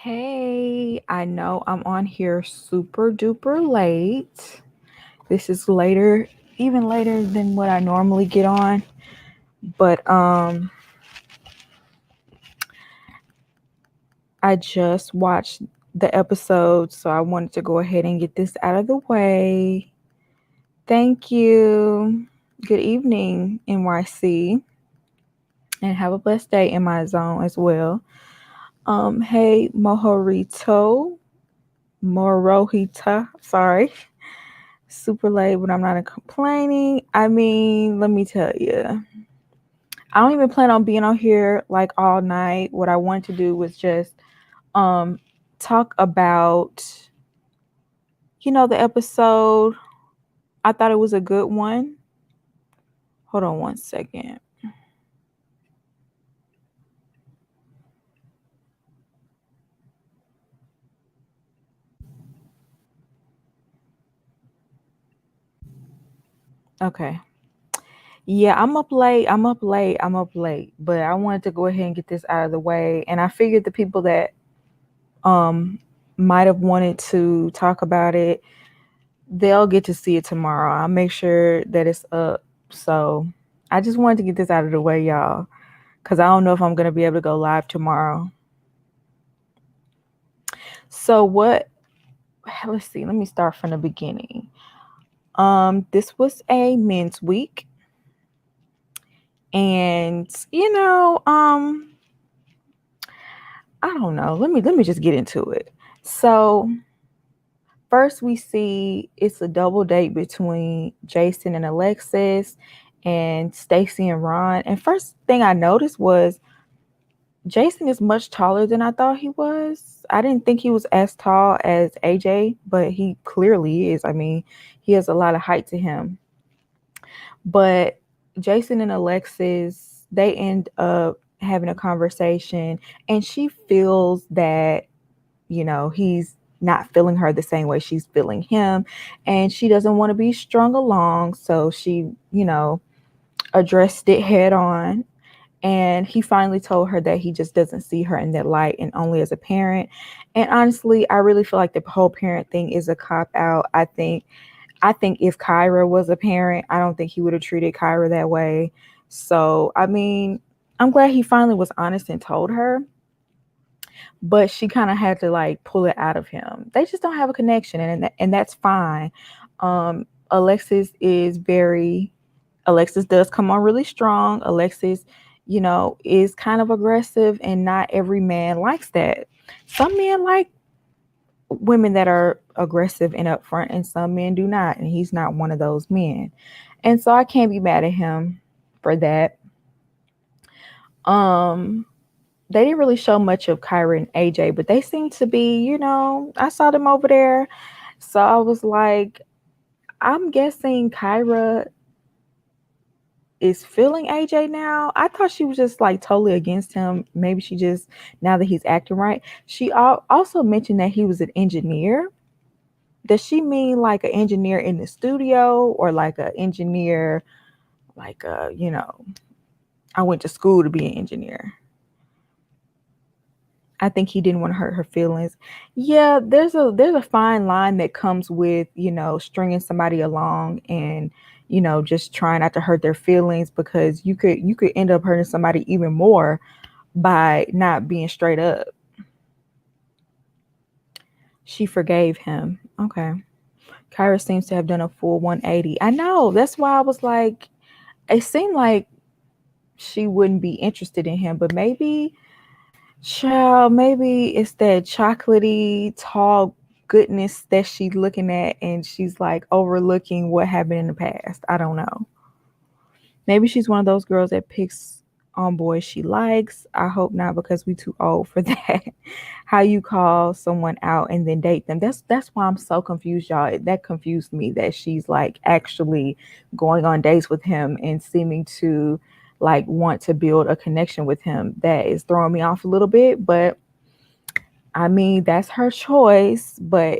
Hey, I know I'm on here super duper late. This is later, even later than what I normally get on. But I just watched the episode, so I wanted to go ahead and get this out of the way. Thank you. Good evening, NYC, and have a blessed day in my zone as well. Hey, Morohita, sorry. Super late, but I'm not complaining. I mean, let me tell you, I don't even plan on being on here like all night. What I wanted to do was just um talk about, the episode. I thought it was a good one. Hold on one second. Okay. Yeah, I'm up late. But I wanted to go ahead and get this out of the way. And I figured the people that um might have wanted to talk about it, they'll get to see it tomorrow. I'll make sure that it's up. So I just wanted to get this out of the way, y'all, because I don't know if I'm going to be able to go live tomorrow. So let's see, let me start from the beginning. This was a men's week. And, I don't know. Let me just get into it. So first, we see it's a double date between Jason and Alexis and Stacy and Ron. And first thing I noticed was Jason is much taller than I thought he was. I didn't think he was as tall as AJ, but he clearly is. I mean, he has a lot of height to him. But Jason and Alexis, they end up having a conversation, and she feels that, he's not feeling her the same way she's feeling him, and she doesn't want to be strung along, so she, addressed it head on. And he finally told her that he just doesn't see her in that light and only as a parent. And honestly, I really feel like the whole parent thing is a cop out. I think if Kyra was a parent, I don't think he would have treated Kyra that way. So I mean, I'm glad he finally was honest and told her, but she kind of had to like pull it out of him. They just don't have a connection, and that's fine. Um, Alexis is very. Alexis does come on really strong. Alexis, is kind of aggressive, and not every man likes that. Some men like women that are aggressive and upfront, and some men do not, and he's not one of those men. And so I can't be mad at him for that. Um, they didn't really show much of Kyra and AJ, but they seem to be, I saw them over there. So I was like, I'm guessing Kyra is feeling AJ now. I thought she was just like totally against him. Maybe she just, now that he's acting right. She also mentioned that he was an engineer. Does she mean like an engineer in the studio, or like an engineer, like I went to school to be an engineer? I think he didn't want to hurt her feelings. Yeah, there's a fine line that comes with, stringing somebody along, and, just trying not to hurt their feelings, because you could end up hurting somebody even more by not being straight up. She forgave him. Okay. Kyra seems to have done a full 180. I know. That's why I was like, it seemed like she wouldn't be interested in him, but maybe, child, maybe it's that chocolatey, tall goodness that she's looking at, and she's like overlooking what happened in the past. I don't know. Maybe she's one of those girls that picks on boys she likes. I hope not, because we too old for that. How you call someone out and then date them. That's why I'm so confused, y'all. That confused me, that she's like actually going on dates with him and seeming to like want to build a connection with him. That is throwing me off a little bit, but I mean, that's her choice. But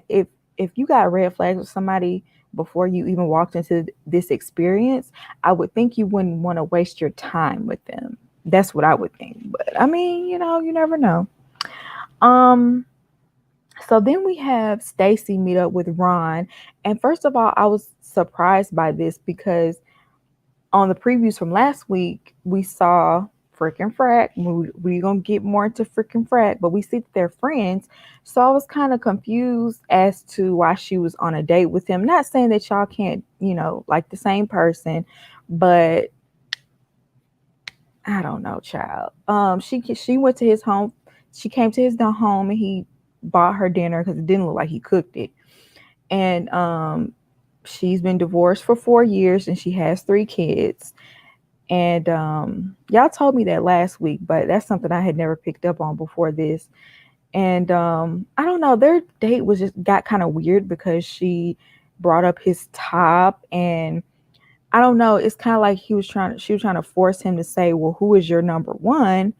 if you got red flags with somebody before you even walked into this experience, I would think you wouldn't want to waste your time with them. That's what I would think. But I mean, you never know. So then we have Stacy meet up with Ron. And first of all, I was surprised by this because on the previews from last week, we saw freaking Frack. We're going to get more into freaking Frack, but we see that they're friends. So I was kind of confused as to why she was on a date with him. Not saying that y'all can't, like the same person, but I don't know, child. She went to his home. She came to his home and he bought her dinner because it didn't look like he cooked it. And she's been divorced for 4 years and she has 3 kids. And y'all told me that last week, but that's something I had never picked up on before this. And I don't know, their date was just got kind of weird because she brought up his top, and I don't know, it's kind of like she was trying to force him to say, well, who is your number one?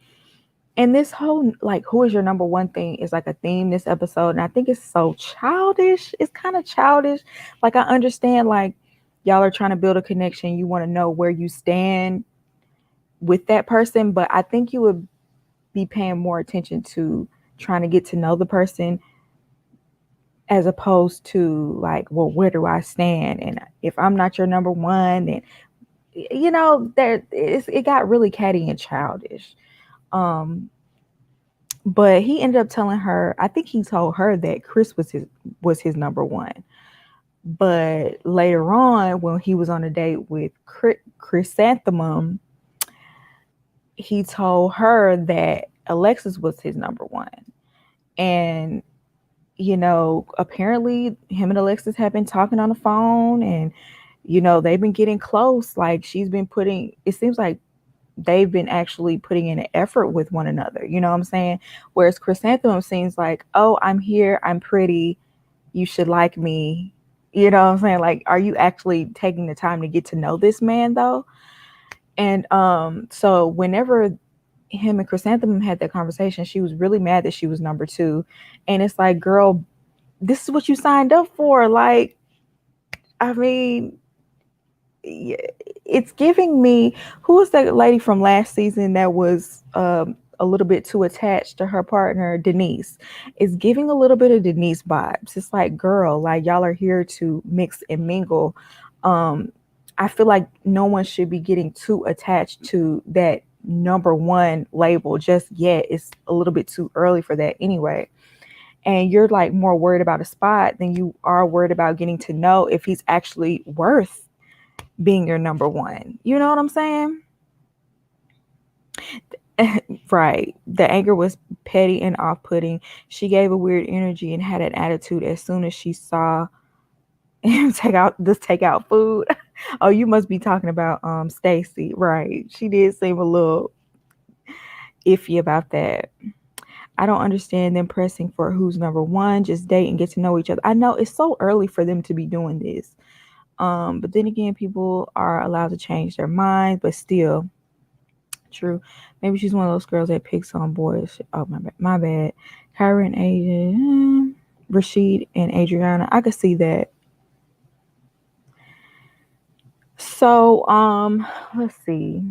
And this whole like who is your number one thing is like a theme this episode, and I think it's so childish. It's kind of childish. Like I understand like y'all are trying to build a connection, you want to know where you stand with that person, but I think you would be paying more attention to trying to get to know the person as opposed to like, well, where do I stand? And if I'm not your number one, then it got really catty and childish. But he ended up telling her, I think he told her that Chris was his number one. But later on, when he was on a date with Chrysanthemum, he told her that Alexis was his number one. And, apparently him and Alexis have been talking on the phone, and, they've been getting close. Like it seems like they've been actually putting in an effort with one another. You know what I'm saying? Whereas Chrysanthemum seems like, oh, I'm here, I'm pretty, you should like me. You know what I'm saying? Like, are you actually taking the time to get to know this man though? And so whenever him and Chrysanthemum had that conversation, she was really mad that she was number two. And it's like, girl, this is what you signed up for. Like, I mean, it's giving me, who was that lady from last season that was a little bit too attached to her partner, Denise? It's giving a little bit of Denise vibes. It's like, girl, like y'all are here to mix and mingle. I feel like no one should be getting too attached to that number one label just yet. It's a little bit too early for that anyway. And you're like more worried about a spot than you are worried about getting to know if he's actually worth being your number one. You know what I'm saying? Right. The anger was petty and off-putting. She gave a weird energy and had an attitude as soon as she saw him take out food. Oh, you must be talking about Stacy. Right. She did seem a little iffy about that. I don't understand them pressing for who's number one. Just date and get to know each other. I know it's so early for them to be doing this. But then again, people are allowed to change their minds, but still, true. Maybe she's one of those girls that picks on boys. Oh, my bad. Kyra and Asia, Rashid and Adriana. I could see that. So, let's see.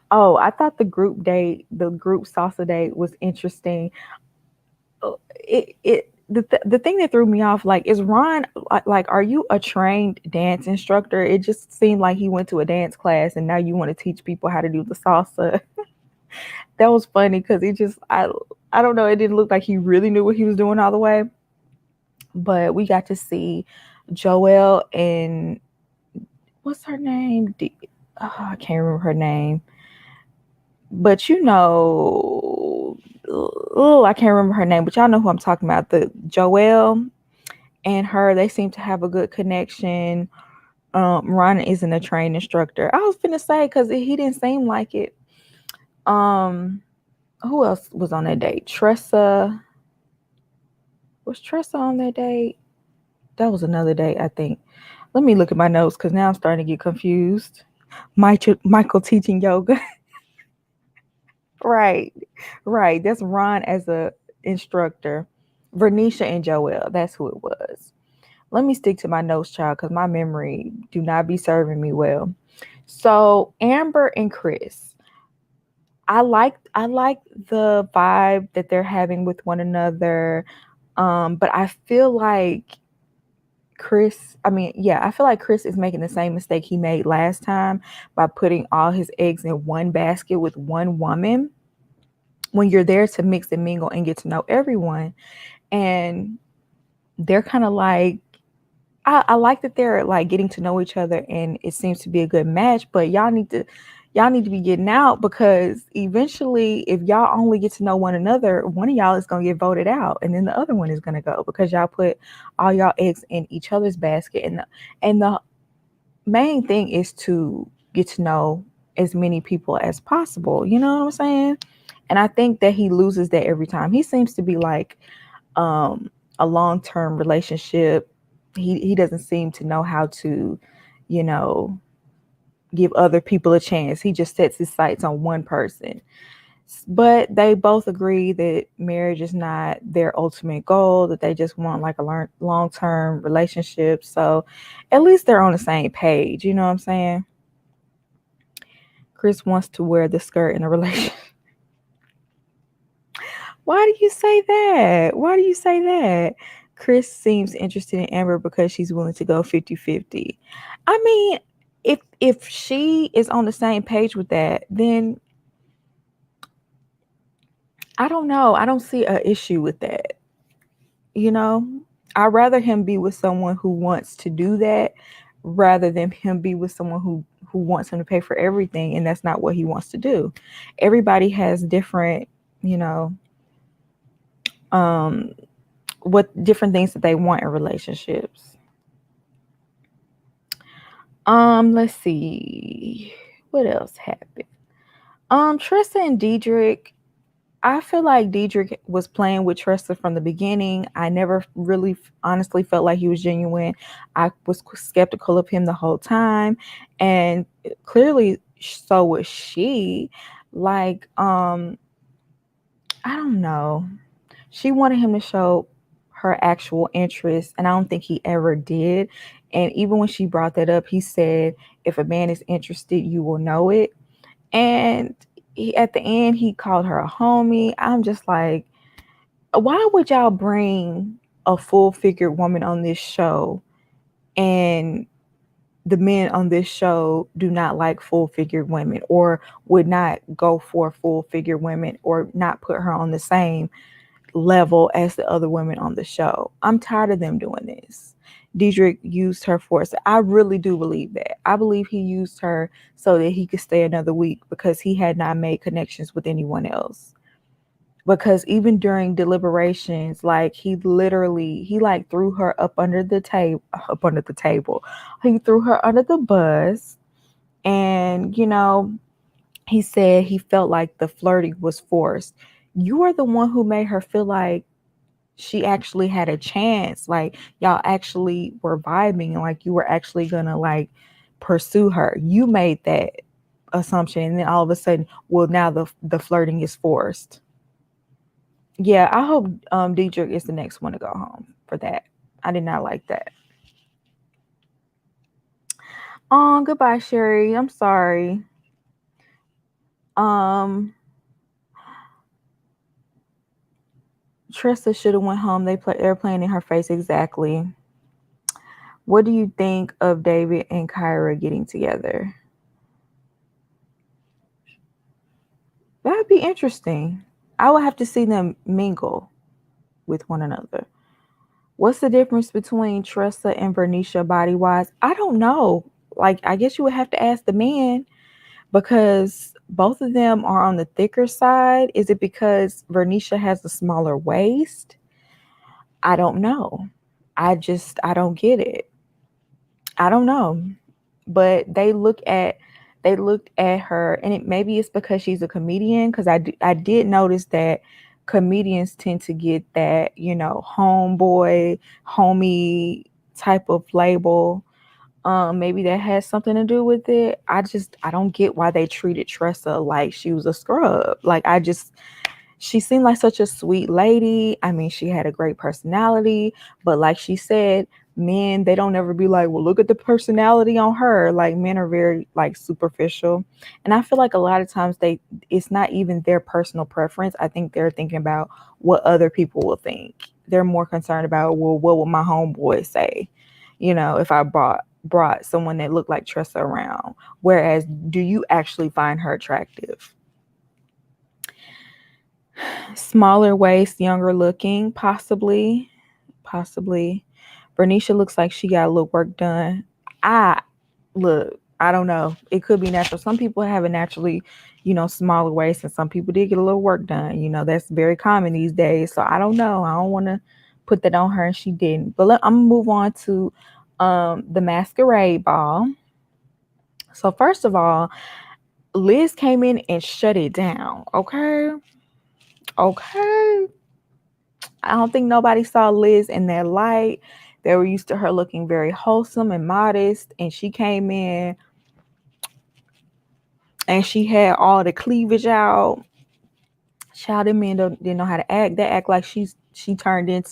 Oh, I thought the group salsa date was interesting. The thing that threw me off, like, is Ron, like, are you a trained dance instructor? It just seemed like he went to a dance class and now you want to teach people how to do the salsa. That was funny because I don't know, it didn't look like he really knew what he was doing all the way. But we got to see Joelle and what's her name? I can't remember her name. But I can't remember her name, but y'all know who I'm talking about. The Joelle and her, they seem to have a good connection. Ron isn't a trained instructor. I was finna say, because he didn't seem like it. Who else was on that date? Trista. Was Trista on that date? That was another date, I think. Let me look at my notes because now I'm starting to get confused. Michael teaching yoga. Right. That's Ron as a instructor. Vernisha and Joelle. That's who it was. Let me stick to my notes, child, because my memory do not be serving me well. So Amber and Chris. I like the vibe that they're having with one another. But I feel like I feel like Chris is making the same mistake he made last time by putting all his eggs in one basket with one woman when you're there to mix and mingle and get to know everyone. And they're kind of like, I like that they're like getting to know each other and it seems to be a good match, but y'all need to be getting out, because eventually if y'all only get to know one another, one of y'all is going to get voted out and then the other one is going to go because y'all put all y'all eggs in each other's basket. And the main thing is to get to know as many people as possible. You know what I'm saying? And I think that he loses that every time. He seems to be like a long-term relationship. He doesn't seem to know how to, you know, give other people a chance. He just sets his sights on one person. But they both agree that marriage is not their ultimate goal, that they just want like a long-term relationship. So at least they're on the same page. You know what I'm saying? Chris wants to wear the skirt in a relationship. Why do you say that? Why do you say that? Chris seems interested in Amber because she's willing to go 50-50. I mean, if she is on the same page with that, then I don't know. I don't see an issue with that. You know, I'd rather him be with someone who wants to do that rather than him be with someone who wants him to pay for everything and that's not what he wants to do. Everybody has different, you know, what different things that they want in relationships. Let's see what else happened. Trista and Dietrich. I feel like Dietrich was playing with Trista from the beginning. I never really honestly felt like he was genuine. I was skeptical of him the whole time. And clearly so was she. Like, I don't know. She wanted him to show her actual interest, and I don't think he ever did. And even when she brought that up, he said, if a man is interested, you will know it. And at the end, he called her a homie. I'm just like, why would y'all bring a full-figured woman on this show and the men on this show do not like full-figured women or would not go for full-figured women or not put her on the same level as the other women on the show? I'm tired of them doing this. Dietrich used her for us. I really do believe that. I believe he used her so that he could stay another week because he had not made connections with anyone else. Because even during deliberations, like he like threw her up under the table. He threw her under the bus, and you know, he said he felt like the flirting was forced. You are the one who made her feel like she actually had a chance, like y'all actually were vibing and like you were actually gonna like pursue her. You made that assumption, and then all of a sudden, well, now the flirting is forced. Yeah, I hope Dietrich is the next one to go home for that. I did not like that. Goodbye, Sherry. I'm sorry. Trista should have went home. They're playing in her face. Exactly. What do you think of David and Kyra getting together? That'd be interesting. I would have to see them mingle with one another. What's the difference between Tressa and Vernisha body wise? I don't know. Like, I guess you would have to ask the man because both of them are on the thicker side. Is it because Vernisha has a smaller waist? I don't know. I don't get it. I don't know. But they looked at her, and maybe it's because she's a comedian, because I did notice that comedians tend to get that, you know, homeboy, homie type of label. Maybe that has something to do with it. I don't get why they treated Tressa like she was a scrub. Like, she seemed like such a sweet lady. I mean, she had a great personality, but like she said, Men, they don't ever be like, well, look at the personality on her. Like, men are very like superficial. And I feel like a lot of times it's not even their personal preference. I think they're thinking about what other people will think. They're more concerned about, well, what will my homeboy say? If I brought someone that looked like Tressa around. Whereas, do you actually find her attractive? Smaller waist, younger looking, possibly. Possibly. Bernicia looks like she got a little work done. I don't know. It could be natural. Some people have a naturally, smaller waist, and some people did get a little work done. That's very common these days. So I don't know. I don't want to put that on her, and she didn't. But I'm gonna move on to the Masquerade Ball. So first of all, Liz came in and shut it down. Okay. Okay. I don't think nobody saw Liz in that light. They were used to her looking very wholesome and modest, and she came in and she had all the cleavage out. Child, them men didn't know how to act. They act like she turned in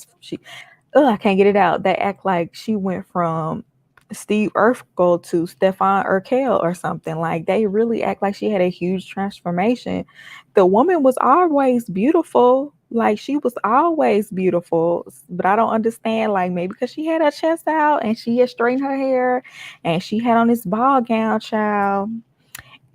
I can't get it out. They act like she went from Steve Urkel to Stefan Urkel or something. Like, they really act like she had a huge transformation. The woman was always beautiful. Like, she was always beautiful. But I don't understand, like, maybe because she had her chest out and she had straightened her hair and she had on this ball gown, child.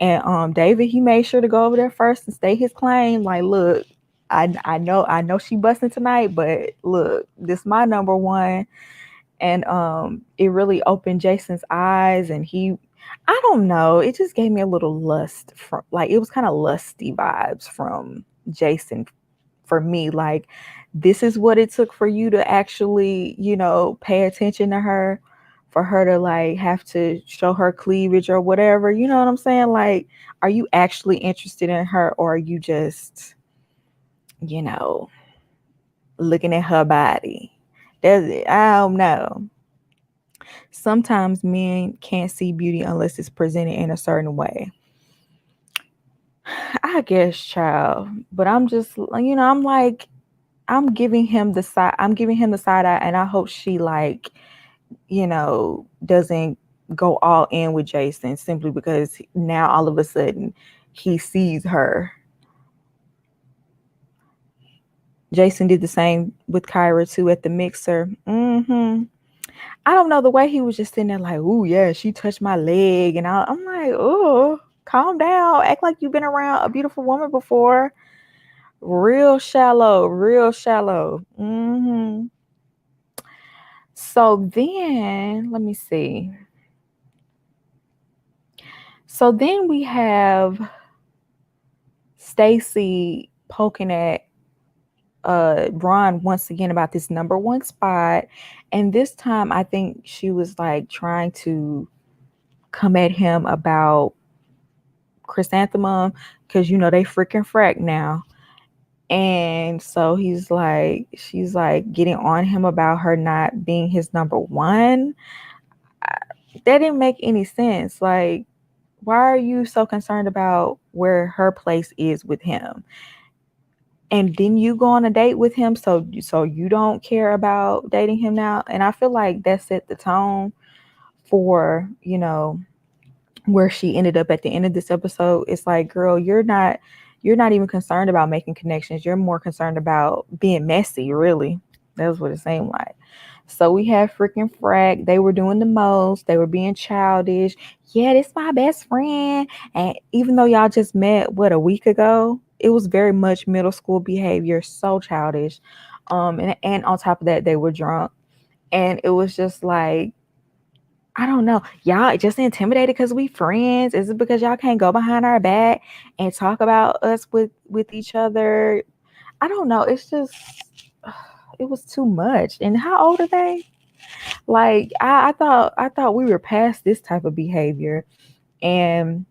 And David, he made sure to go over there first and stay his claim. Like, look, I know she busting tonight, but look, this my number one. And it really opened Jason's eyes, and I don't know, it just gave me a little lust from, like, it was kind of lusty vibes from Jason for me. Like, this is what it took for you to actually, pay attention to her, for her to like have to show her cleavage or whatever. You know what I'm saying? Like, are you actually interested in her, or are you just, looking at her body? I don't know. Sometimes men can't see beauty unless it's presented in a certain way. I guess, child. But I'm just, I'm like, I'm giving him the side eye, and I hope she, like, doesn't go all in with Jason simply because now all of a sudden he sees her. Jason did the same with Kyra too at the mixer. I don't know, the way he was just sitting there like, "Ooh, yeah, she touched my leg," and I'm like, "Oh, calm down. Act like you've been around a beautiful woman before." Real shallow, real shallow. So then, let me see. So then we have Stacy poking at Ron once again about this number one spot, and this time I think she was like trying to come at him about Chrysanthemum, because they freaking frack now. And so she's like getting on him about her not being his number one. That didn't make any sense. Like, why are you so concerned about where her place is with him? And didn't you go on a date with him? So you don't care about dating him now? And I feel like that set the tone for, where she ended up at the end of this episode. It's like, girl, you're not even concerned about making connections. You're more concerned about being messy, really. That's what it seemed like. So we have freaking Frack. They were doing the most. They were being childish. Yeah, this my best friend. And even though y'all just met, a week ago, it was very much middle school behavior, so childish. And on top of that, they were drunk. And it was just like, I don't know. Y'all just intimidated because we friends? Is it because y'all can't go behind our back and talk about us with each other? I don't know. It's just, it was too much. And how old are they? Like, I thought we were past this type of behavior. And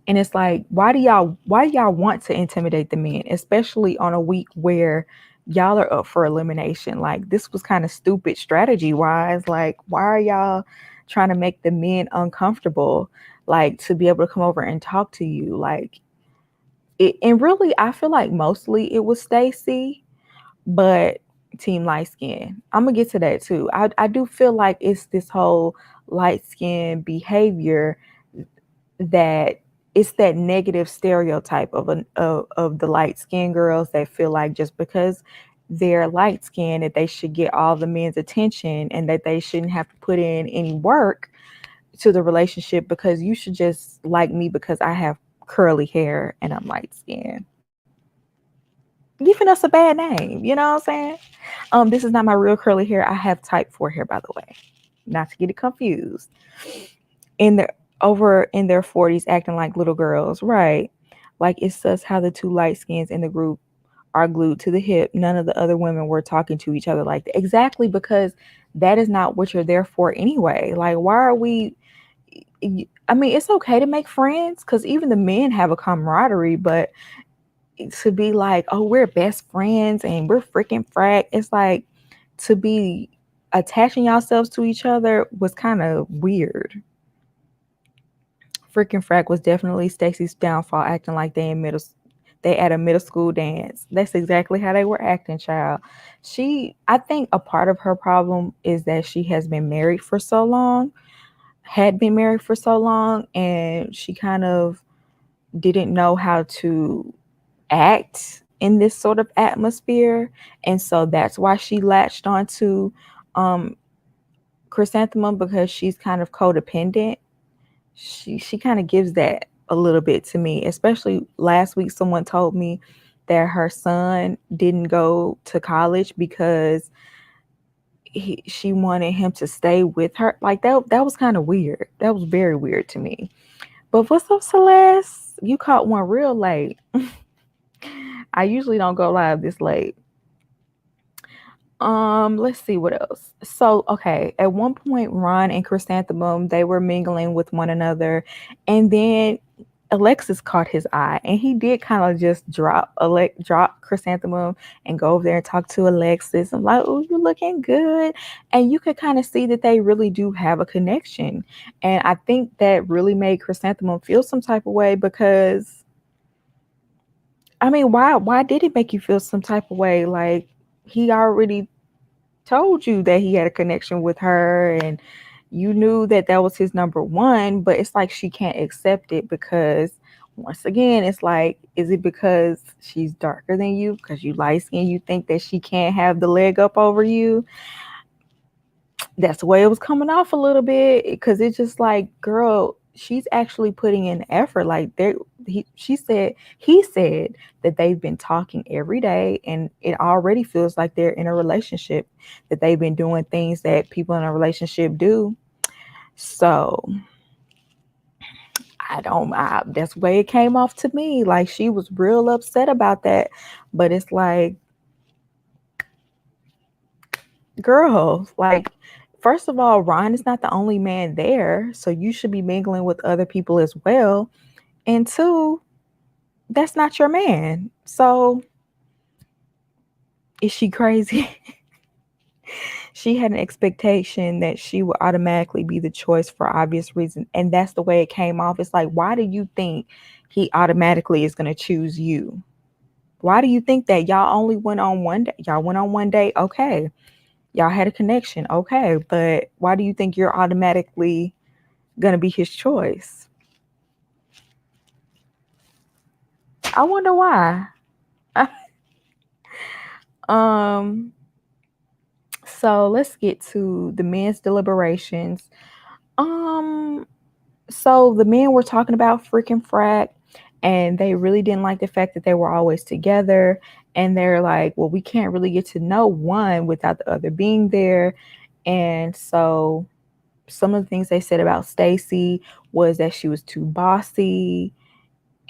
it's like, why do y'all want to intimidate the men, especially on a week where y'all are up for elimination? Like, this was kind of stupid strategy wise. Like, why are y'all trying to make the men uncomfortable, like, to be able to come over and talk to you? Like, and really, I feel like mostly it was Stacy, but team light skin. I'm gonna get to that too. I do feel like it's this whole light skin behavior that it's that negative stereotype of the light skinned girls that feel like just because they're light skinned that they should get all the men's attention and that they shouldn't have to put in any work to the relationship because you should just like me because I have curly hair and I'm light skinned. Giving us a bad name, you know what I'm saying? This is not my real curly hair. I have type 4 hair, by the way. Not to get it confused. In their over in their 40s acting like little girls, right? Like it's sus how the two light skins in the group are glued to the hip. None of the other women were talking to each other like that. Exactly, because that is not what you're there for anyway. Like, why are we? I mean, it's okay to make friends because even the men have a camaraderie, but to be like, oh, we're best friends and we're freaking frack. It's like to be attaching yourselves to each other was kind of weird. Freaking frack was definitely Stacy's downfall, acting like they at a middle school dance. That's exactly how they were acting, child. I think a part of her problem is that she has been married for so long, had been married for so long, and she kind of didn't know how to act in this sort of atmosphere. And so that's why she latched onto um Chrysanthemum, because she's kind of codependent. She kind of gives that a little bit to me, especially last week someone told me that her son didn't go to college because she wanted him to stay with her. Like that was kind of weird. That was very weird to me. But what's up, Celeste? You caught one real late. I usually don't go live this late. Let's see what else. So, okay, at one point, Ron and Chrysanthemum, they were mingling with one another, and then Alexis caught his eye, and he did kind of just drop Chrysanthemum and go over there and talk to Alexis. I'm like, oh, you looking good, and you could kind of see that they really do have a connection, and I think that really made Chrysanthemum feel some type of way because, I mean, why did it make you feel some type of way? Like he already told you that he had a connection with her and you knew that that was his number one, but it's like she can't accept it because once again it's like, is it because she's darker than you, because you light skin, you think that she can't have the leg up over you? That's the way it was coming off a little bit, because it's just like, girl, she's actually putting in effort. Like he said that they've been talking every day and it already feels like they're in a relationship, that they've been doing things that people in a relationship do. So that's the way it came off to me. Like she was real upset about that, but it's like, girl, like, first of all, Ron is not the only man there, so you should be mingling with other people as well. And two, that's not your man. So is she crazy? She had an expectation that she would automatically be the choice for obvious reasons. And that's the way it came off. It's like, why do you think he automatically is going to choose you? Why do you think that? Y'all only went on one day? Y'all went on one day. Okay. Y'all had a connection. Okay. But why do you think you're automatically going to be his choice? I wonder why. So let's get to the men's deliberations. So the men were talking about freaking frack, and they really didn't like the fact that they were always together. And they're like, well, we can't really get to know one without the other being there. And so some of the things they said about Stacy was that she was too bossy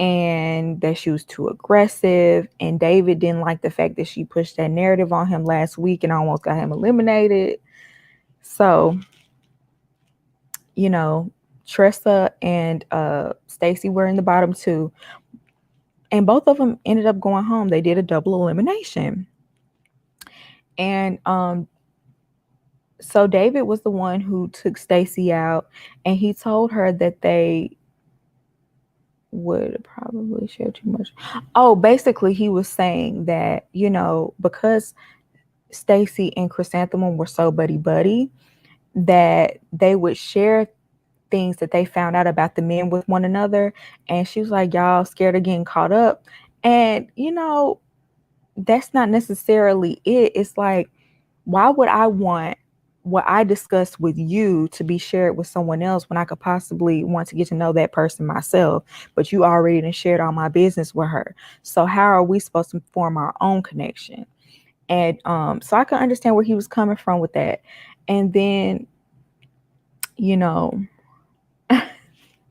and that she was too aggressive. And David didn't like the fact that she pushed that narrative on him last week and almost got him eliminated. So, you know, Trista and Stacy were in the bottom two, and both of them ended up going home. They did a double elimination. And so David was the one who took Stacy out, and he told her that they would probably share too much. Oh, basically he was saying that, you know, because Stacy and Chrysanthemum were so buddy that they would share things that they found out about the men with one another. And she was like, y'all scared of getting caught up. And, that's not necessarily it. It's like, why would I want what I discussed with you to be shared with someone else when I could possibly want to get to know that person myself? But you already done shared all my business with her. So how are we supposed to form our own connection? And so I can understand where he was coming from with that. And then, you know,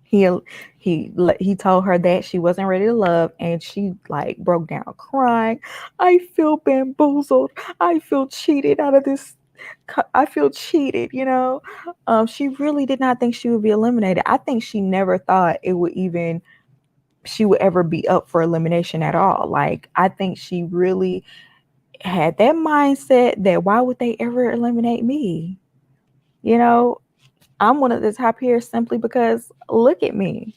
he he told her that she wasn't ready to love, and she like broke down crying. I feel bamboozled. I feel cheated out of this. I feel cheated. She really did not think she would be eliminated. I think she never thought she would ever be up for elimination at all. Like, I think she really had that mindset that why would they ever eliminate me? I'm one of the top here simply because look at me,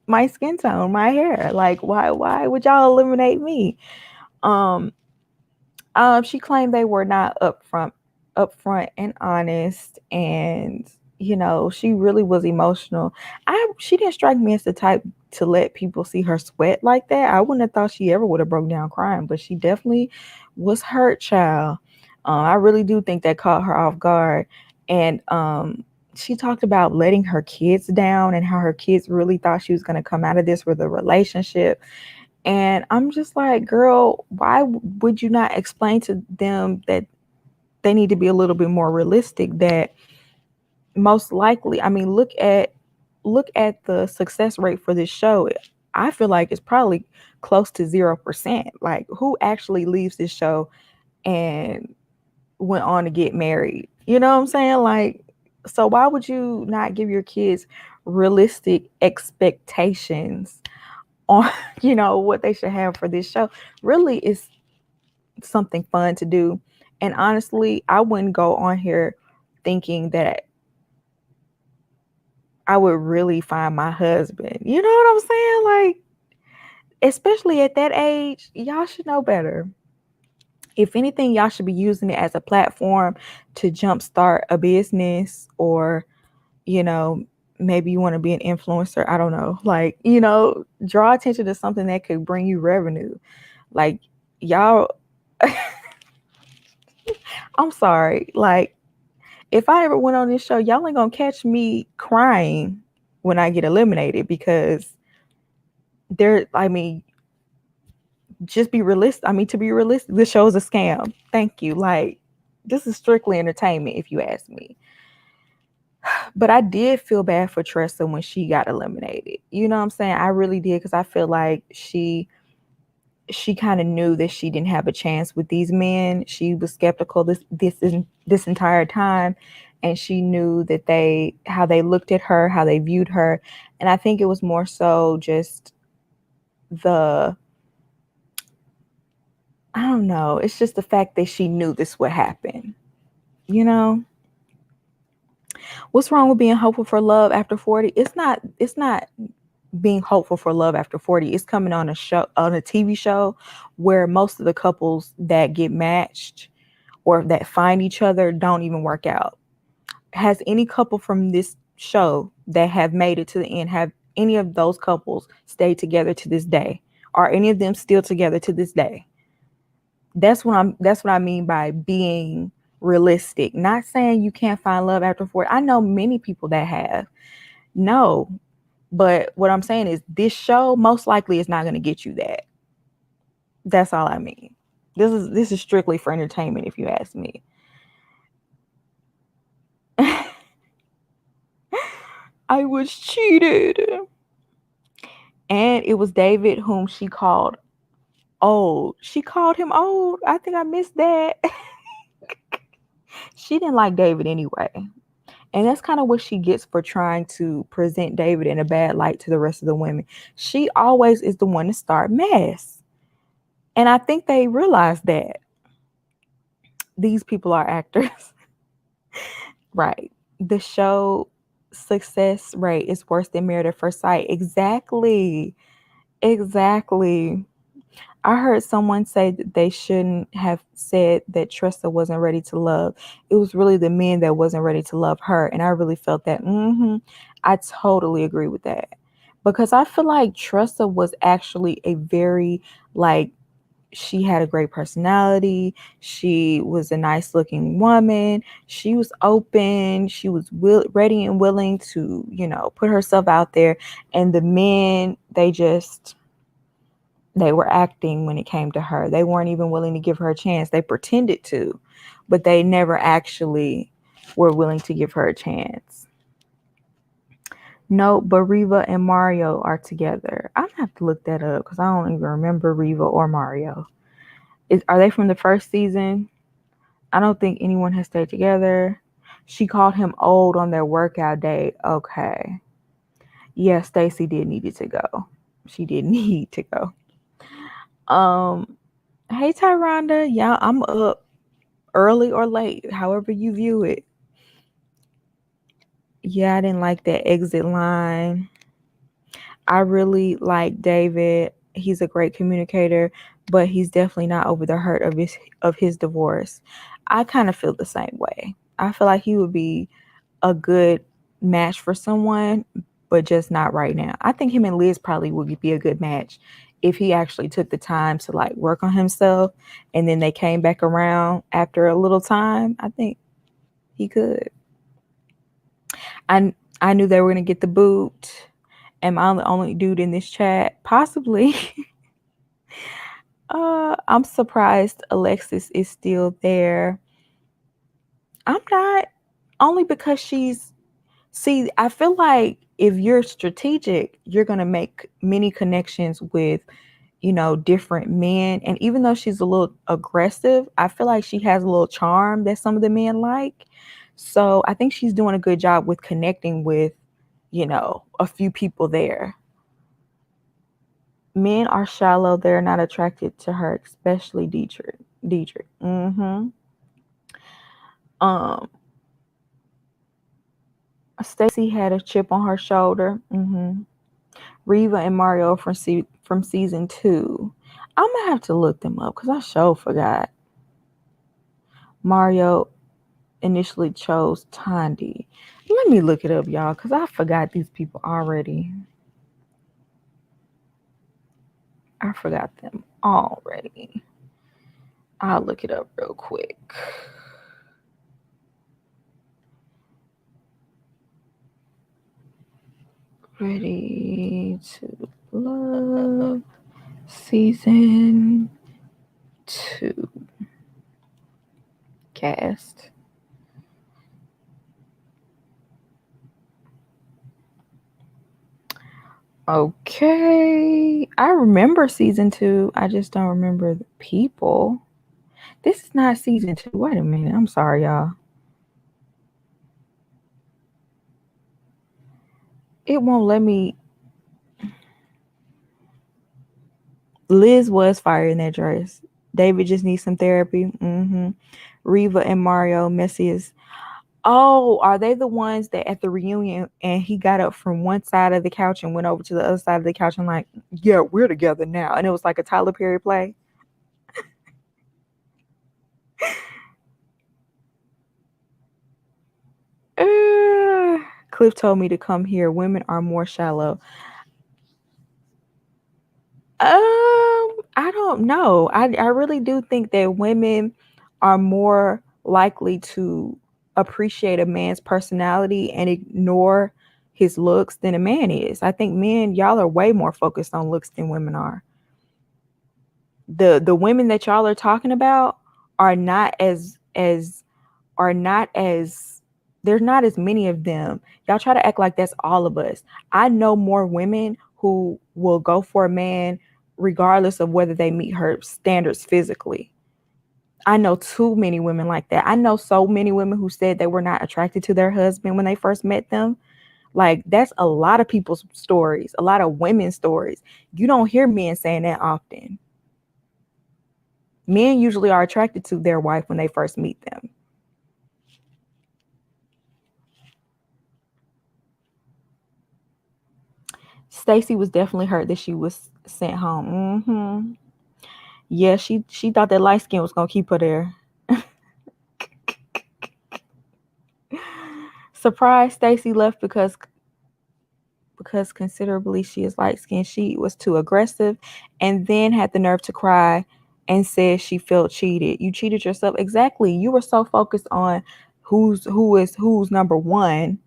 my skin tone, my hair. Like, why would y'all eliminate me? Um, she claimed they were not upfront and honest, and she really was emotional. She didn't strike me as the type to let people see her sweat like that. I wouldn't have thought she ever would have broke down crying, but she definitely was hurt, child. I really do think that caught her off guard. And she talked about letting her kids down and how her kids really thought she was going to come out of this with a relationship. And I'm just like, girl, why would you not explain to them that they need to be a little bit more realistic? That most likely, I mean, look at the success rate for this show. I feel like it's probably close to 0%. Like, who actually leaves this show and went on to get married? You know what I'm saying? Like, so why would you not give your kids realistic expectations on, what they should have for this show? Really, it's something fun to do. And honestly, I wouldn't go on here thinking that I would really find my husband. You know what I'm saying? Like, especially at that age, y'all should know better. If anything, y'all should be using it as a platform to jumpstart a business, or, maybe you want to be an influencer. I don't know. Like, draw attention to something that could bring you revenue. Like, y'all, I'm sorry. Like, if I ever went on this show, y'all ain't gonna catch me crying when I get eliminated, because just be realistic. To be realistic, this show is a scam. Thank you. Like, this is strictly entertainment, if you ask me. But I did feel bad for Trista when she got eliminated. You know what I'm saying? I really did, because I feel like she kind of knew that she didn't have a chance with these men. She was skeptical this entire time, and she knew that how they looked at her, how they viewed her. And I think it was more so just I don't know. It's just the fact that she knew this would happen. What's wrong with being hopeful for love after 40? It's not being hopeful for love after 40. It's coming on a TV show where most of the couples that get matched or that find each other don't even work out. Has any couple from this show that have made it to the end, have any of those couples stayed together to this day? Are any of them still together to this day? That's what I mean by being realistic. Not saying you can't find love after 40. I know many people that have. No. But what I'm saying is this show most likely is not going to get you that. That's all I mean. This is strictly for entertainment, if you ask me. I was cheated. And it was David whom she called old. She called him old. I think I missed that. She didn't like David anyway. And that's kind of what she gets for trying to present David in a bad light to the rest of the women. She always is the one to start mess. And I think they realize that. These people are actors. Right. The show success rate is worse than Married at First Sight. Exactly. I heard someone say that they shouldn't have said that Trista wasn't ready to love. It was really the men that wasn't ready to love her. And I really felt that. I totally agree with that. Because I feel like Trista was actually a very, like, she had a great personality. She was a nice looking woman. She was open. She was ready and willing to, put herself out there. And the men, they were acting when it came to her. They weren't even willing to give her a chance. They pretended to, but they never actually were willing to give her a chance. No, but Reva and Mario are together. I'm gonna have to look that up because I don't even remember Reva or Mario. Are they from the first season? I don't think anyone has stayed together. She called him old on their workout day. Okay. Yeah, Stacy did need to go. She did need to go. Hey Tyronda. Yeah, I'm up early or late, however you view it. Yeah, I didn't like that exit line. I really like David. He's a great communicator, but he's definitely not over the hurt of his divorce. I kind of feel the same way. I feel like he would be a good match for someone, but just not right now. I think him and Liz probably would be a good match if he actually took the time to like work on himself and then they came back around after a little time. I think he could. I knew they were gonna get the boot. Am I the only dude in this chat? Possibly. I'm surprised Alexis is still there. I'm not, only because I feel like if you're strategic, you're gonna make many connections with, different men. And even though she's a little aggressive, I feel like she has a little charm that some of the men like. So I think she's doing a good job with connecting with, a few people there. Men are shallow. They're not attracted to her, especially Dietrich. Stacy had a chip on her shoulder. Reva and Mario from season 2. I'm gonna have to look them up because I sure forgot. Mario initially chose Tandy. Let me look it up, y'all, because I forgot these people already. I forgot them already. I'll look it up real quick. Ready to Love season 2 cast. Okay, I remember season 2. I just don't remember the people. This is not season 2. Wait a minute. I'm sorry, y'all. It won't let me. Liz was fired in that dress. David just needs some therapy. Reva and Mario, messiest. Oh, are they the ones that at the reunion and he got up from one side of the couch and went over to the other side of the couch and like, yeah, we're together now. And it was like a Tyler Perry play. Cliff told me to come here. Women are more shallow. I don't know. I really do think that women are more likely to appreciate a man's personality and ignore his looks than a man is. I think men, y'all are way more focused on looks than women are. The women that y'all are talking about are not as there's not as many of them. Y'all try to act like that's all of us. I know more women who will go for a man regardless of whether they meet her standards physically. I know too many women like that. I know so many women who said they were not attracted to their husband when they first met them. Like, that's a lot of people's stories, a lot of women's stories. You don't hear men saying that often. Men usually are attracted to their wife when they first meet them. Stacy was definitely hurt that she was sent home. Yeah, she thought that light skin was gonna keep her there. Surprised Stacy left because considerably she is light skinned. She was too aggressive and then had the nerve to cry and said she felt cheated. You cheated yourself. Exactly. You were so focused on who's number one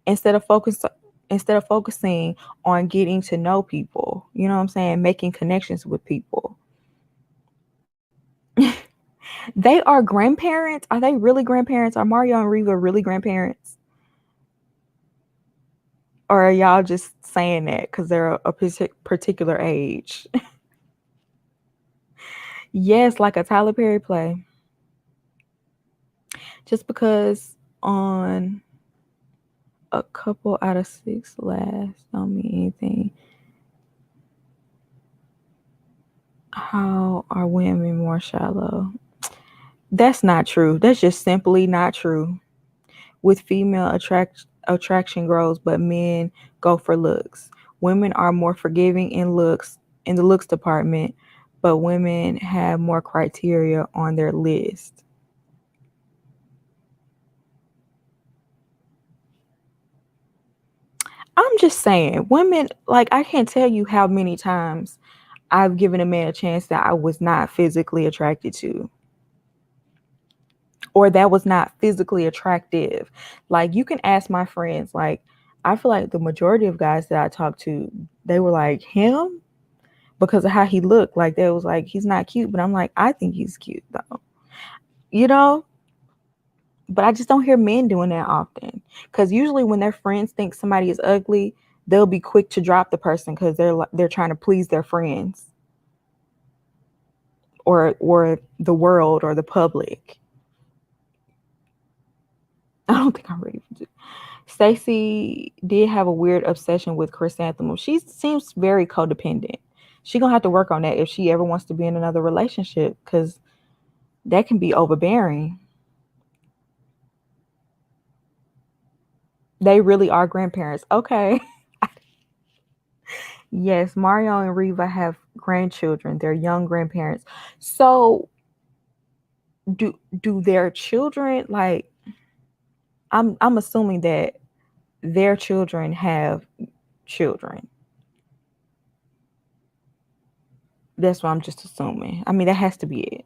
instead of focusing on getting to know people. You know what I'm saying? Making connections with people. They are grandparents. Are they really grandparents? Are Mario and Reva really grandparents? Or are y'all just saying that because they're a particular age? Yes, like a Tyler Perry play. Just because on a couple out of 6 last don't mean anything. How are women more shallow? That's not true. That's just simply not true. With female attraction grows, but men go for looks. Women are more forgiving in the looks department, but women have more criteria on their list. I'm just saying, women, like, I can't tell you how many times I've given a man a chance that I was not physically attracted to, or that was not physically attractive. Like, you can ask my friends, like, I feel like the majority of guys that I talked to, they were like, him? Because of how he looked. Like, they was like, he's not cute, but I'm like, I think he's cute though. You know? But I just don't hear men doing that often. Because usually when their friends think somebody is ugly, they'll be quick to drop the person because they're trying to please their friends or the world or the public. I don't think I'm ready for it. Stacey did have a weird obsession with chrysanthemum. She seems very codependent. She gonna have to work on that if she ever wants to be in another relationship, because that can be overbearing. They really are grandparents. Okay. Yes, Mario and Reva have grandchildren. They're young grandparents. So do their children, like, I'm assuming that their children have children. That's what I'm just assuming. I mean, that has to be it.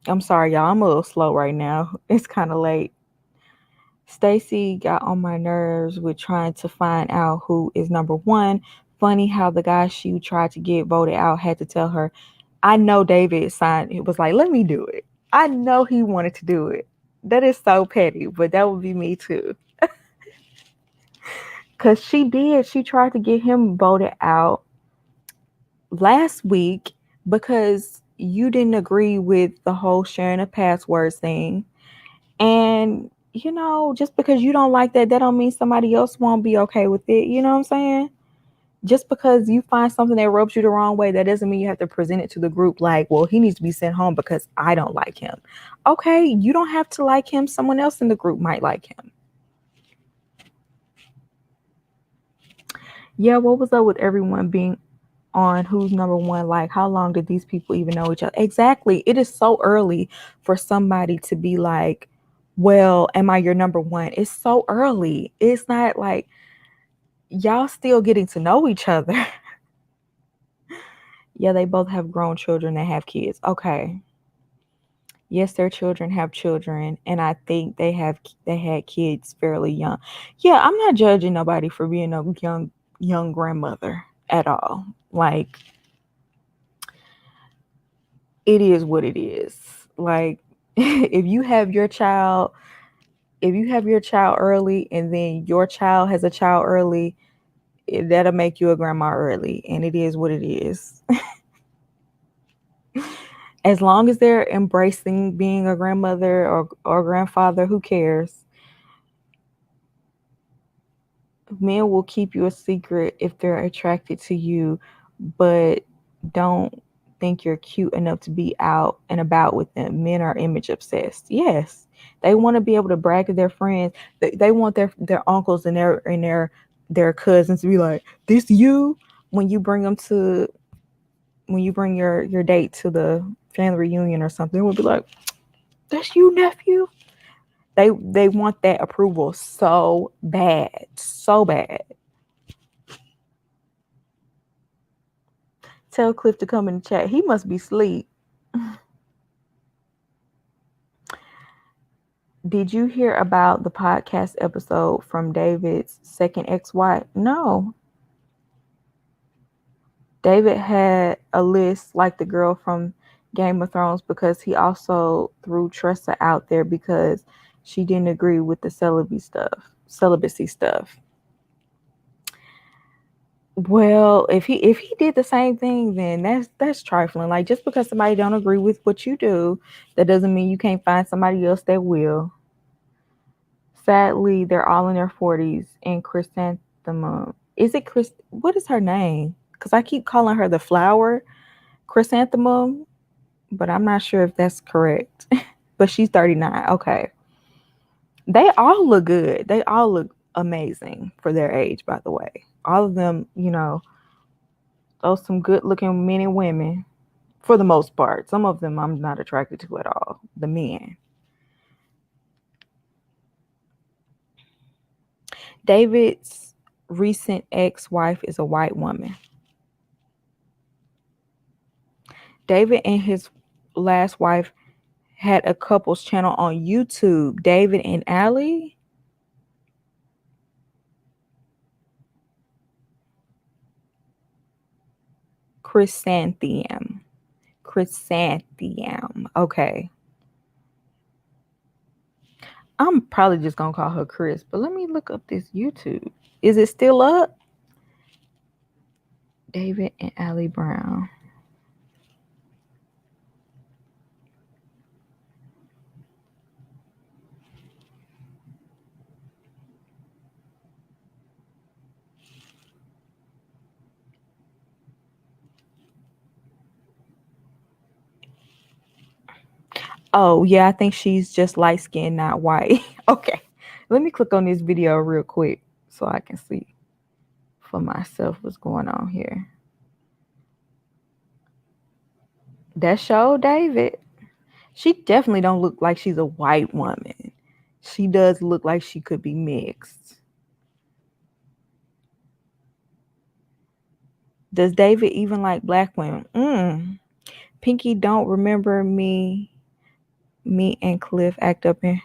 I'm sorry, y'all. I'm a little slow right now. It's kind of late. Stacy got on my nerves with trying to find out who is number one. Funny how the guy she tried to get voted out had to tell her, I know David signed. It was like, let me do it. I know he wanted to do it. That is so petty, but that would be me too. Because she did. She tried to get him voted out last week because you didn't agree with the whole sharing of passwords thing. And, just because you don't like that don't mean somebody else won't be okay with it. You know what I'm saying? Just because you find something that rubs you the wrong way, that doesn't mean you have to present it to the group like, well, he needs to be sent home because I don't like him. Okay, you don't have to like him. Someone else in the group might like him. Yeah, what was up with everyone being on who's number one? Like, how long did these people even know each other? Exactly. It is so early for somebody to be like, well, am I your number one? It's so early. It's not like y'all still getting to know each other. Yeah, they both have grown children that have kids. Okay. Yes, their children have children, and I think they had kids fairly young. Yeah, I'm not judging nobody for being a young grandmother at all. Like, it is what it is. Like, if you have your child early and then your child has a child early, that'll make you a grandma early, and it is what it is. As long as they're embracing being a grandmother or grandfather, who cares? Men will keep you a secret if they're attracted to you, but don't think you're cute enough to be out and about with them. Men are image obsessed. Yes, they want to be able to brag to their friends. They want their uncles and their cousins to be like, this you, when you bring them to when you bring your date to the family reunion or something, it would be like, "That's you, nephew." They want that approval so bad, so bad. Tell Cliff to come in the chat. He must be asleep. Did you hear about the podcast episode from David's second ex-wife? No. David had a list like the girl from Game of Thrones because he also threw Trista out there because she didn't agree with the celibacy stuff. Well, if he did the same thing, then that's trifling. Like, just because somebody don't agree with what you do, that doesn't mean you can't find somebody else that will. Sadly, they're all in their 40s, and Chrysanthemum. Is it Chris? What is her name? Because I keep calling her the flower, Chrysanthemum, but I'm not sure if that's correct. But she's 39. Okay. They all look good. They all look amazing for their age, by the way. All of them, those some good looking men and women for the most part. Some of them I'm not attracted to at all. The men. David's recent ex-wife is a white woman. David and his last wife had a couples channel on YouTube. David and Allie. Chrysanthemum. Okay. I'm probably just gonna call her Chris, but let me look up this YouTube. Is it still up? David and Allie Brown. Oh, yeah, I think she's just light skinned, not white. Okay. Let me click on this video real quick so I can see for myself what's going on here. That show, David. She definitely don't look like she's a white woman. She does look like she could be mixed. Does David even like black women? Pinky don't remember me and Cliff act up in.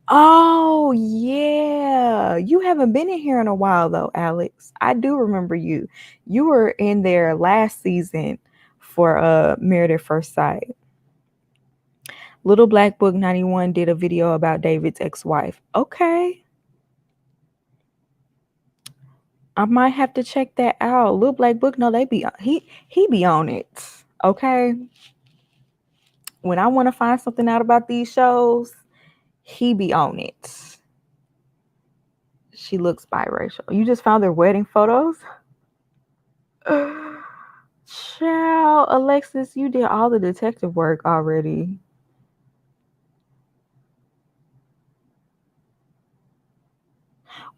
Oh, yeah. You haven't been in here in a while, though, Alex. I do remember you. You were in there last season for Married at First Sight. Little Black Book 91 did a video about David's ex-wife. Okay. I might have to check that out. Little Black Book, no, he be on it. Okay. When I want to find something out about these shows, he be on it. She looks biracial. You just found their wedding photos? Child, Alexis, you did all the detective work already.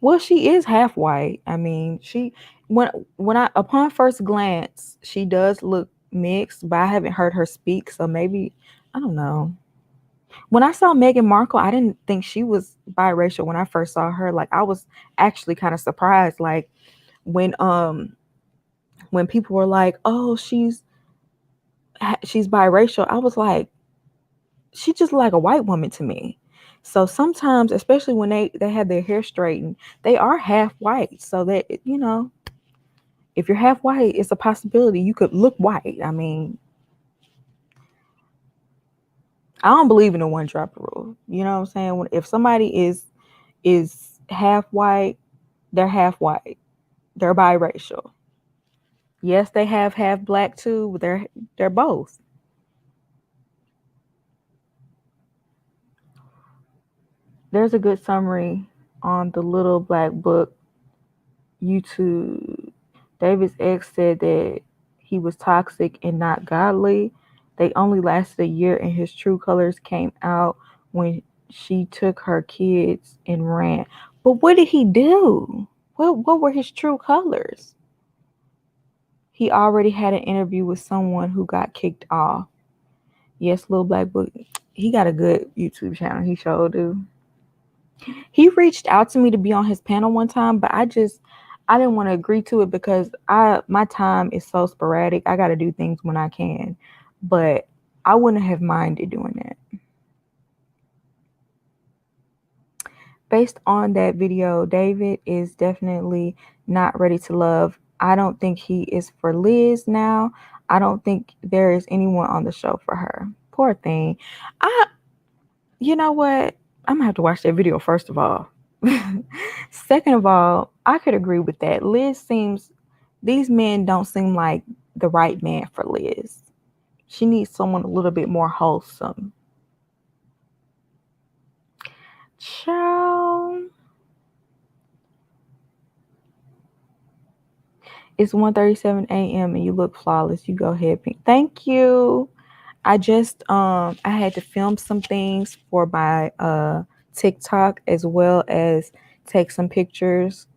Well, she is half white. I mean, when I upon first glance, she does look mixed, but I haven't heard her speak, so maybe I don't know. When I saw Meghan Markle, I didn't think she was biracial when I first saw her. Like, I was actually kind of surprised. Like, when people were like, "Oh, she's biracial," I was like, she just like a white woman to me. So sometimes, especially when they have their hair straightened, they are half white. So that, if you're half white, it's a possibility you could look white. I mean, I don't believe in the one drop rule. You know what I'm saying? If somebody is half white, they're half white. They're biracial. Yes, they have half black too, but they're both. There's a good summary on the Little Black Book YouTube. David's ex said that he was toxic and not godly. They only lasted a year, and his true colors came out when she took her kids and ran. But what did he do? What were his true colors? He already had an interview with someone who got kicked off. Yes, Little Black Book. He got a good YouTube channel. He sure do. He reached out to me to be on his panel one time, but I didn't want to agree to it because my time is so sporadic. I got to do things when I can, but I wouldn't have minded doing that. Based on that video, David is definitely not ready to love. I don't think he is for Liz now. I don't think there is anyone on the show for her. Poor thing. You know what? I'm gonna have to watch that video first of all. Second of all, I could agree with that. These men don't seem like the right man for Liz. She needs someone a little bit more wholesome. Ciao. It's 1:37 a.m. and you look flawless. You go ahead, Pink. Thank you. I had to film some things for my TikTok as well as take some pictures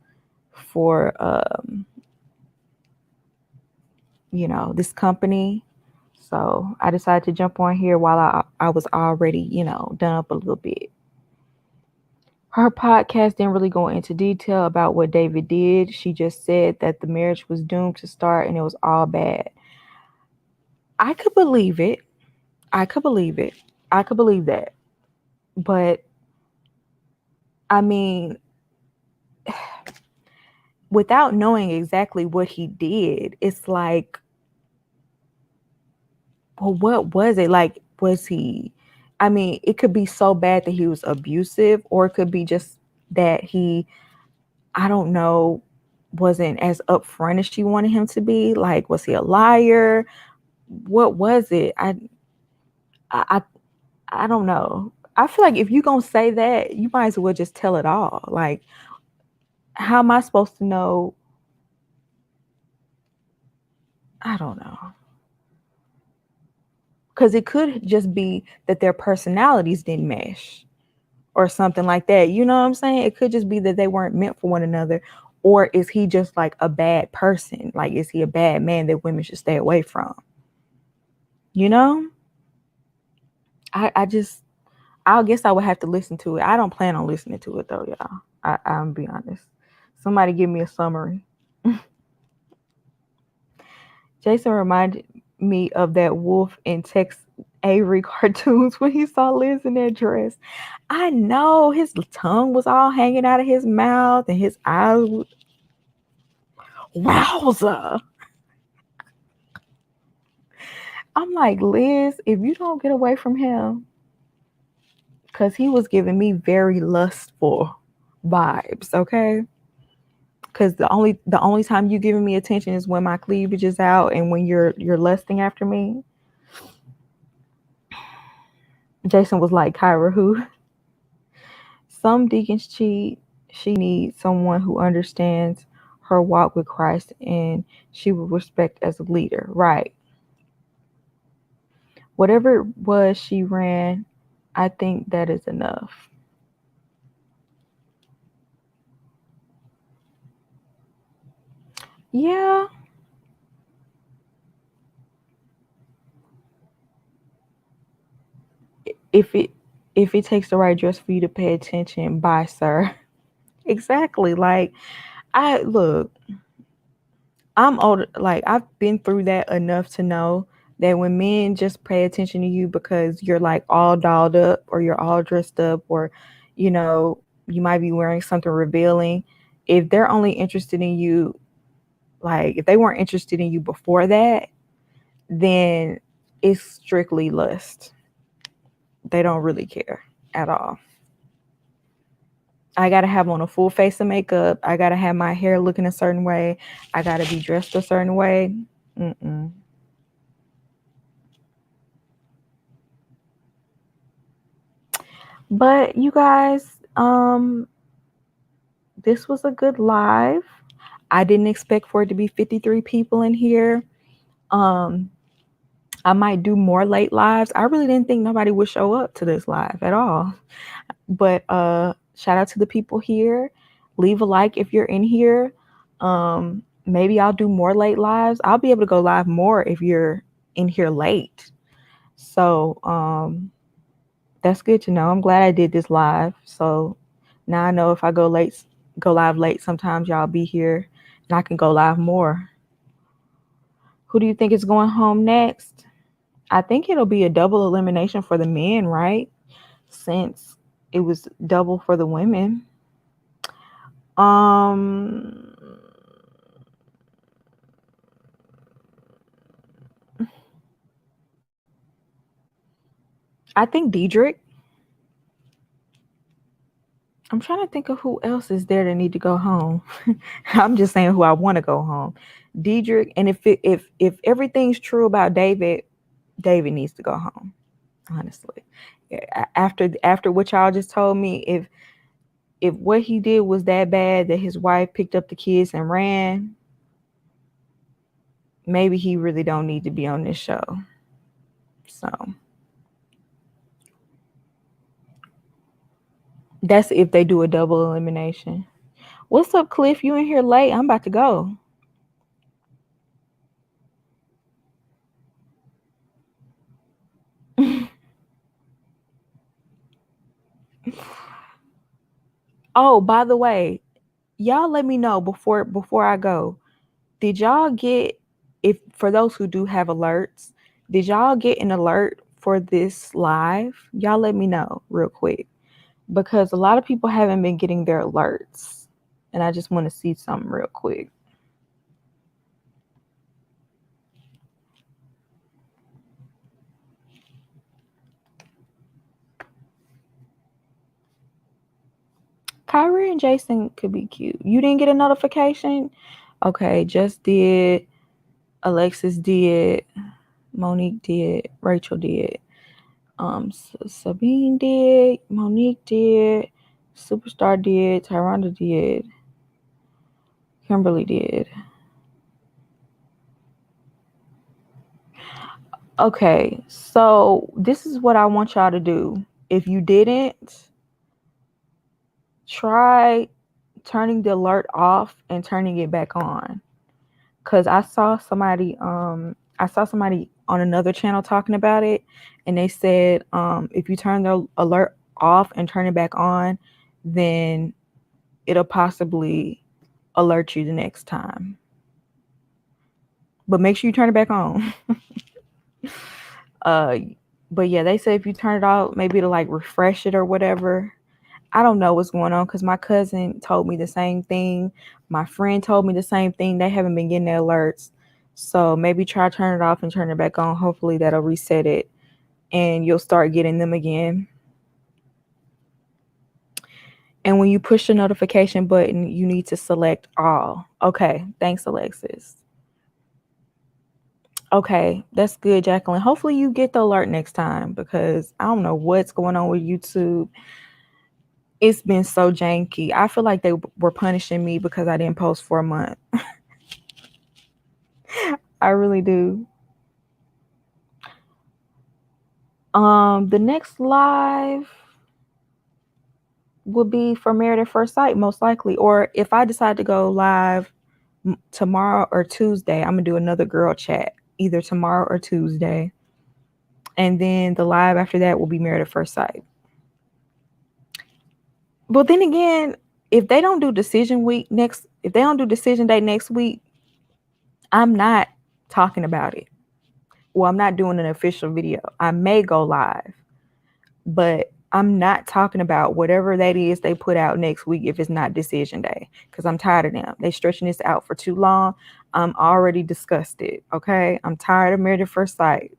for this company. So I decided to jump on here while I was already, done up a little bit. Her podcast didn't really go into detail about what David did. She just said that the marriage was doomed to start and it was all bad. I could believe it. I could believe that. But I mean, without knowing exactly what he did, it's like, well, what was it? Like, was he, I mean, it could be so bad that he was abusive, or it could be just that he, I don't know, wasn't as upfront as she wanted him to be. Like, was he a liar? What was it? I don't know. I feel like if you're gonna say that, you might as well just tell it all. Like, how am I supposed to know? I don't know. Because it could just be that their personalities didn't mesh or something like that. You know what I'm saying? It could just be that they weren't meant for one another. Or is he just like a bad person? Like, is he a bad man that women should stay away from? You know? I guess I would have to listen to it. I don't plan on listening to it though, y'all. I'm be honest. Somebody give me a summary. Jason reminded me of that wolf in Tex Avery cartoons when he saw Liz in that dress. I know his tongue was all hanging out of his mouth and his eyes. Wowza. I'm like, Liz, if you don't get away from him, because he was giving me very lustful vibes, okay? Because the only time you giving me attention is when my cleavage is out and when you're lusting after me. Jason was like, Kyra, who? Some deacons cheat. She needs someone who understands her walk with Christ and she will respect as a leader. Right. Whatever it was she ran, I think that is enough. Yeah. If it takes the right dress for you to pay attention, bye, sir. Exactly. Like, I'm older. Like, I've been through that enough to know that when men just pay attention to you because you're like all dolled up or you're all dressed up or, you might be wearing something revealing. If they're only interested in you, like if they weren't interested in you before that, then it's strictly lust. They don't really care at all. I got to have on a full face of makeup. I got to have my hair looking a certain way. I got to be dressed a certain way. Mm-mm. But you guys, this was a good live. I didn't expect for it to be 53 people in here. I might do more late lives. I really didn't think nobody would show up to this live at all. But shout out to the people here. Leave a like if you're in here. maybe I'll do more late lives. I'll be able to go live more if you're in here late. So that's good to know. I'm glad I did this live. So now I know if I go live late, sometimes y'all be here and I can go live more. Who do you think is going home next? I think it'll be a double elimination for the men, right? Since it was double for the women. Um I think Dietrich. I'm trying to think of who else is there that need to go home. I'm just saying who I want to go home. Dietrich, and if everything's true about David, David needs to go home. Honestly, after what y'all just told me, if what he did was that bad that his wife picked up the kids and ran, maybe he really don't need to be on this show. So that's if they do a double elimination. What's up, Cliff? You in here late? I'm about to go. Oh, by the way, y'all let me know before I go. Did y'all get, if for those who do have alerts, did y'all get an alert for this live? Y'all let me know real quick because a lot of people haven't been getting their alerts and I just want to see something real quick. Kyrie and Jason could be cute. You didn't get a notification? Okay, Just did, Alexis did, Monique did, Rachel did. Sabine did, Monique did, Superstar did, Tyronda did, Kimberly did. Okay, so this is what I want y'all to do. If you didn't, try turning the alert off and turning it back on. Cause I saw somebody on another channel talking about it, and they said if you turn the alert off and turn it back on, then it'll possibly alert you the next time. But make sure you turn it back on. But yeah, they say if you turn it off, maybe it'll like refresh it or whatever. I don't know what's going on because my cousin told me the same thing. My friend told me the same thing. They haven't been getting their alerts. So maybe try to turn it off and turn it back on. Hopefully that'll reset it and you'll start getting them again. And when you push the notification button, you need to select all. Okay, thanks, Alexis. Okay, that's good, Jacqueline. Hopefully you get the alert next time because I don't know what's going on with YouTube. It's been so janky. I feel like they were punishing me because I didn't post for a month. I really do. The next live will be for Married at First Sight, most likely. Or if I decide to go live tomorrow or Tuesday, I'm gonna do another girl chat, either tomorrow or Tuesday. And then the live after that will be Married at First Sight. But then again, if they don't do decision day next week, I'm not talking about it. Well, I'm not doing an official video. I may go live, but I'm not talking about whatever that is they put out next week if it's not decision day, because I'm tired of them. They stretching this out for too long. I'm already disgusted. Okay, I'm tired of Married at First Sight.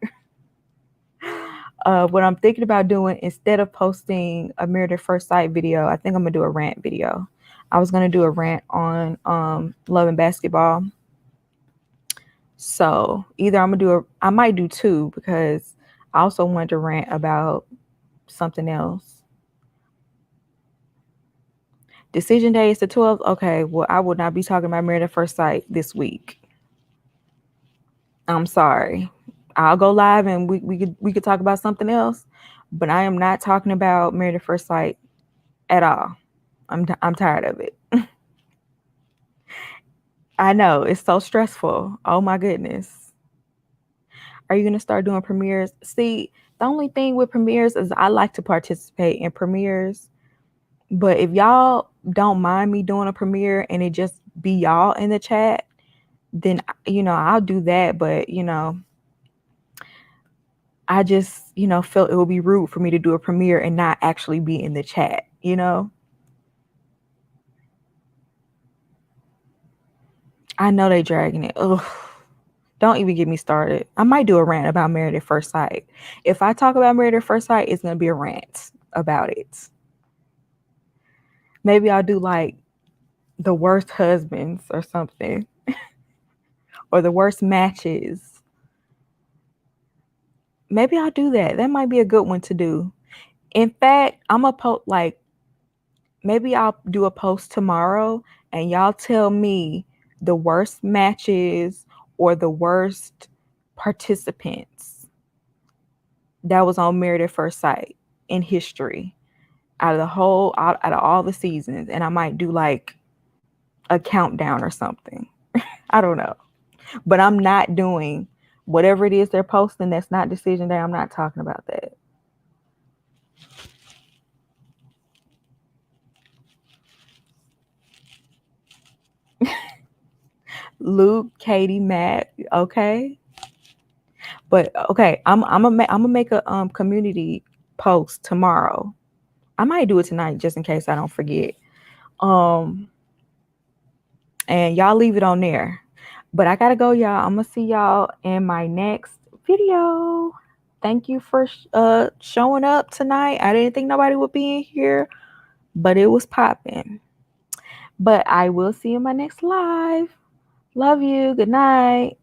What I'm thinking about doing, instead of posting a Married at First Sight video, I think I'm gonna do a rant video. I was gonna do a rant on Love and Basketball. So either I might do two because I also wanted to rant about something else. Decision day is the 12th. Okay, well, I will not be talking about Married at First Sight this week. I'm sorry. I'll go live and we could talk about something else, but I am not talking about Married at First Sight at all. I'm tired of it. I know, it's so stressful. Oh my goodness. Are you gonna start doing premieres? See, the only thing with premieres is I like to participate in premieres, but if y'all don't mind me doing a premiere and it just be y'all in the chat, then I'll do that. But I just felt it would be rude for me to do a premiere and not actually be in the chat. I know they dragging it. Ugh. Don't even get me started. I might do a rant about Married at First Sight. If I talk about Married at First Sight, it's gonna be a rant about it. Maybe I'll do like the worst husbands or something, or the worst matches. Maybe I'll do that. That might be a good one to do. In fact, I'm a post like maybe I'll do a post tomorrow and y'all tell me the worst matches or the worst participants that was on Married at First Sight in history out of all the seasons, and I might do like a countdown or something. I don't know. But I'm not doing whatever it is they're posting that's not decision day. I'm not talking about that. Luke, Katie, Matt, okay. But okay, I'm gonna make a community post tomorrow. I might do it tonight just in case I don't forget. And y'all leave it on there. But I gotta go, y'all. I'm gonna see y'all in my next video. Thank you for showing up tonight. I didn't think nobody would be in here, but it was popping. But I will see you in my next live. Love you. Good night.